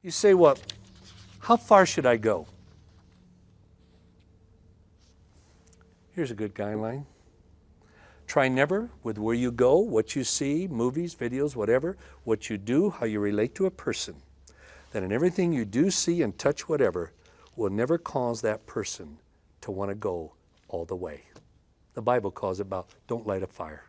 You say, well, how far should I go? Here's a good guideline. Try never, with where you go, what you see, movies, videos, whatever, what you do, how you relate to a person, that in everything you do, see, and touch, whatever, will never cause that person to want to go all the way. The Bible calls it about, don't light a fire.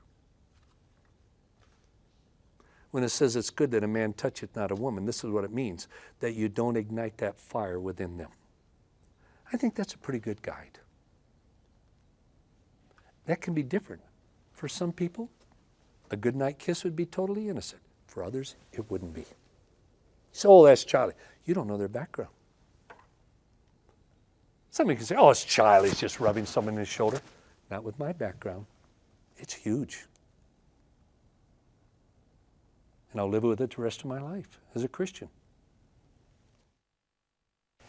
When it says it's good that a man toucheth not a woman, this is what it means, that you don't ignite that fire within them. I think that's a pretty good guide. That can be different. For some people, a goodnight kiss would be totally innocent. For others, it wouldn't be. So, oh, that's childish. You don't know their background. Somebody can say, oh, it's childish, he's just rubbing someone in his shoulder. Not with my background. It's huge. And I'll live with it the rest of my life as a Christian.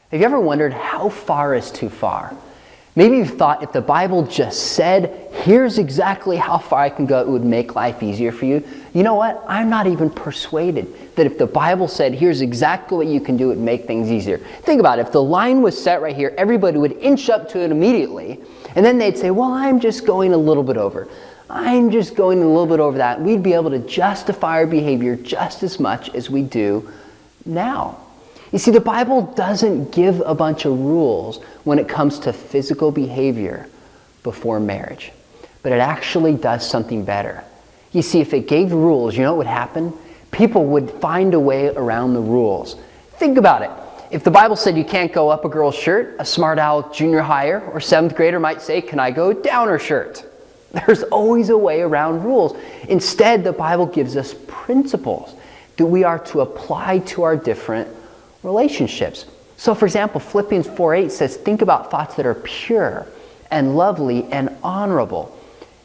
Have you ever wondered how far is too far? Maybe you've thought if the Bible just said, here's exactly how far I can go, it would make life easier for you. You know what? I'm not even persuaded that if the Bible said, here's exactly what you can do, it would make things easier. Think about it. If the line was set right here, everybody would inch up to it immediately. And then they'd say, well, I'm just going a little bit over. I'm just going a little bit over that. We'd be able to justify our behavior just as much as we do now. You see, the Bible doesn't give a bunch of rules when it comes to physical behavior before marriage. But it actually does something better. You see, if it gave rules, you know what would happen? People would find a way around the rules. Think about it. If the Bible said you can't go up a girl's shirt, a smart aleck junior higher or seventh grader might say, can I go down her shirt? There's always a way around rules. Instead, the Bible gives us principles that we are to apply to our different relationships. So for example, Philippians 4:8 says, think about thoughts that are pure and lovely and honorable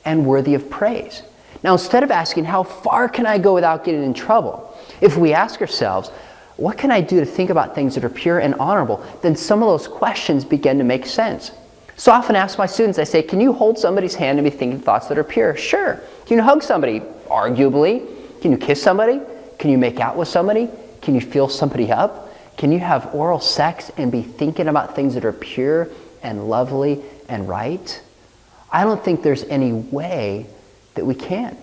and worthy of praise. Now, instead of asking, how far can I go without getting in trouble? If we ask ourselves, what can I do to think about things that are pure and honorable? Then some of those questions begin to make sense. So I often ask my students, I say, can you hold somebody's hand and be thinking thoughts that are pure? Sure. Can you hug somebody? Arguably. Can you kiss somebody? Can you make out with somebody? Can you feel somebody up? Can you have oral sex and be thinking about things that are pure and lovely and right? I don't think there's any way that we can.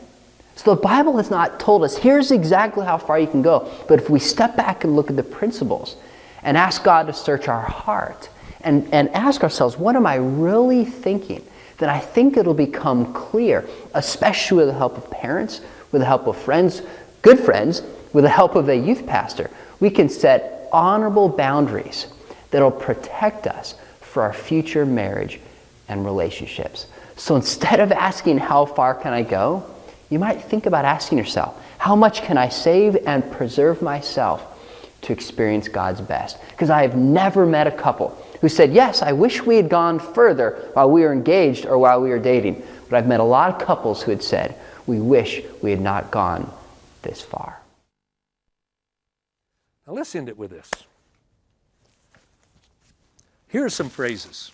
So the Bible has not told us, here's exactly how far you can go. But if we step back and look at the principles and ask God to search our heart and ask ourselves, what am I really thinking? Then I think it'll become clear, especially with the help of parents, with the help of friends, good friends, with the help of a youth pastor. We can set honorable boundaries that will protect us for our future marriage and relationships. So instead of asking, how far can I go? You might think about asking yourself, how much can I save and preserve myself to experience God's best? Because I have never met a couple who said, yes, I wish we had gone further while we were engaged or while we were dating. But I've met a lot of couples who had said, we wish we had not gone this far. Now let's end it with this. Here are some phrases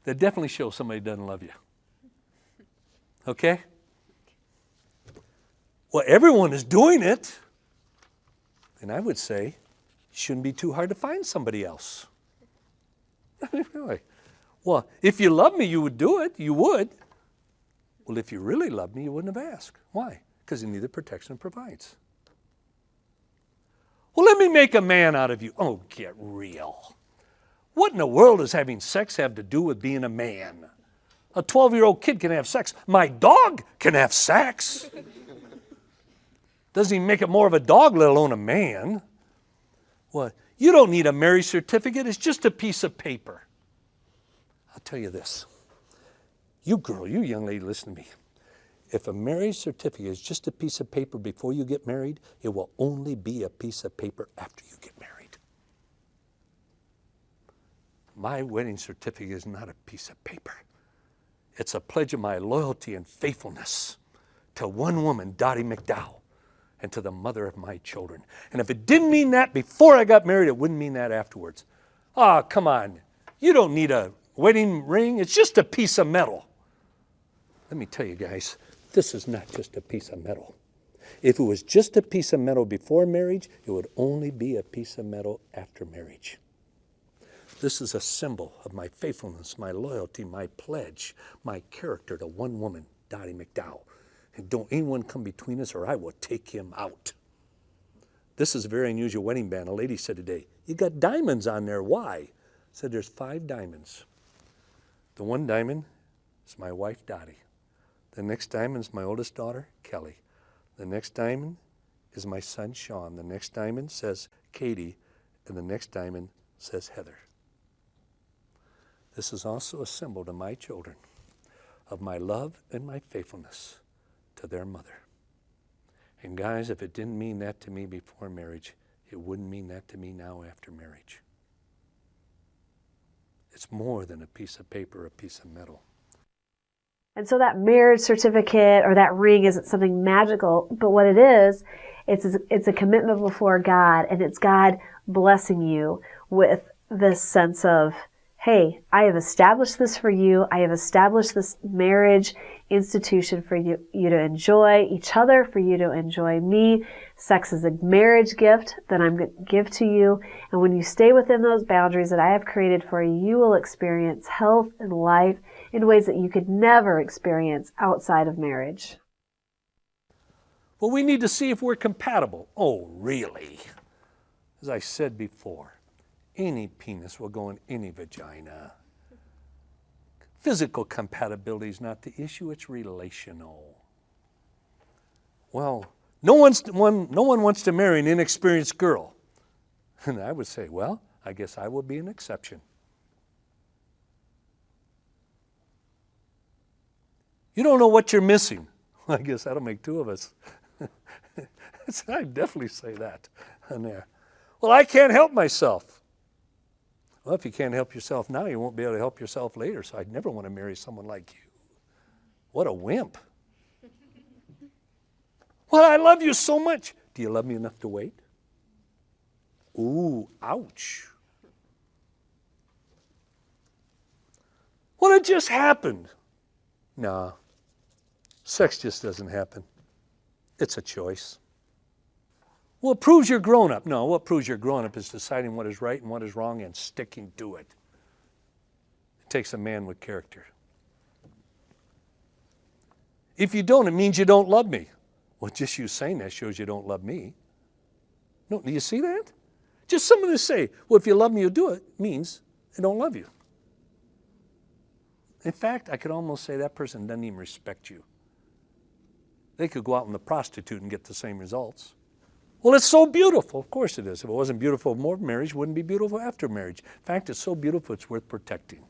that definitely show somebody doesn't love you. Okay? Well, everyone is doing it. And I would say, it shouldn't be too hard to find somebody else. Really. Well, if you love me, you would do it. You would. Well, if you really loved me, you wouldn't have asked. Why? Because he neither protects nor provides. Well, let me make a man out of you. Oh, get real. What in the world does having sex have to do with being a man? A 12-year-old kid can have sex. My dog can have sex. Doesn't even make it more of a dog, let alone a man. Well, you don't need a marriage certificate. It's just a piece of paper. I'll tell you this. You girl, you young lady, listen to me. If a marriage certificate is just a piece of paper before you get married, it will only be a piece of paper after you get married. My wedding certificate is not a piece of paper. It's a pledge of my loyalty and faithfulness to one woman, Dottie McDowell, and to the mother of my children. And if it didn't mean that before I got married, it wouldn't mean that afterwards. Ah, come on. You don't need a wedding ring. It's just a piece of metal. Let me tell you guys, this is not just a piece of metal. If it was just a piece of metal before marriage, it would only be a piece of metal after marriage. This is a symbol of my faithfulness, my loyalty, my pledge, my character to one woman, Dottie McDowell. And don't anyone come between us or I will take him out. This is a very unusual wedding band. A lady said today, you got diamonds on there, why? I said there's 5 diamonds. The one diamond is my wife, Dottie. The next diamond is my oldest daughter, Kelly. The next diamond is my son, Sean. The next diamond says Katie, and the next diamond says Heather. This is also a symbol to my children of my love and my faithfulness to their mother. And guys, if it didn't mean that to me before marriage, it wouldn't mean that to me now after marriage. It's more than a piece of paper, a piece of metal. And so that marriage certificate or that ring isn't something magical, but what it is, it's a commitment before God, and it's God blessing you with this sense of, hey, I have established this for you. I have established this marriage institution for you to enjoy each other, for you to enjoy me. Sex is a marriage gift that I'm going to give to you. And when you stay within those boundaries that I have created for you, you will experience health and life in ways that you could never experience outside of marriage. Well, we need to see if we're compatible. Oh, really? As I said before, any penis will go in any vagina. Physical compatibility is not the issue, it's relational. Well, no one wants to marry an inexperienced girl. And I would say, well, I guess I will be an exception. You don't know what you're missing. I guess that'll make 2 of us. I'd definitely say that on there. Well, I can't help myself. Well, if you can't help yourself now, you won't be able to help yourself later, so I'd never want to marry someone like you. What a wimp. Well, I love you so much. Do you love me enough to wait? Ooh, ouch. Well, it just happened. Nah, sex just doesn't happen. It's a choice. Well, it proves you're grown up. No, what proves you're grown up is deciding what is right and what is wrong and sticking to it. It takes a man with character. If you don't, it means you don't love me. Well, just you saying that shows you don't love me. No, do you see that? Just someone to say, well, if you love me, you'll do it, means I don't love you. In fact, I could almost say that person doesn't even respect you. They could go out and the prostitute and get the same results. Well, it's so beautiful. Of course it is. If it wasn't beautiful before marriage, it wouldn't be beautiful after marriage. In fact, it's so beautiful, it's worth protecting.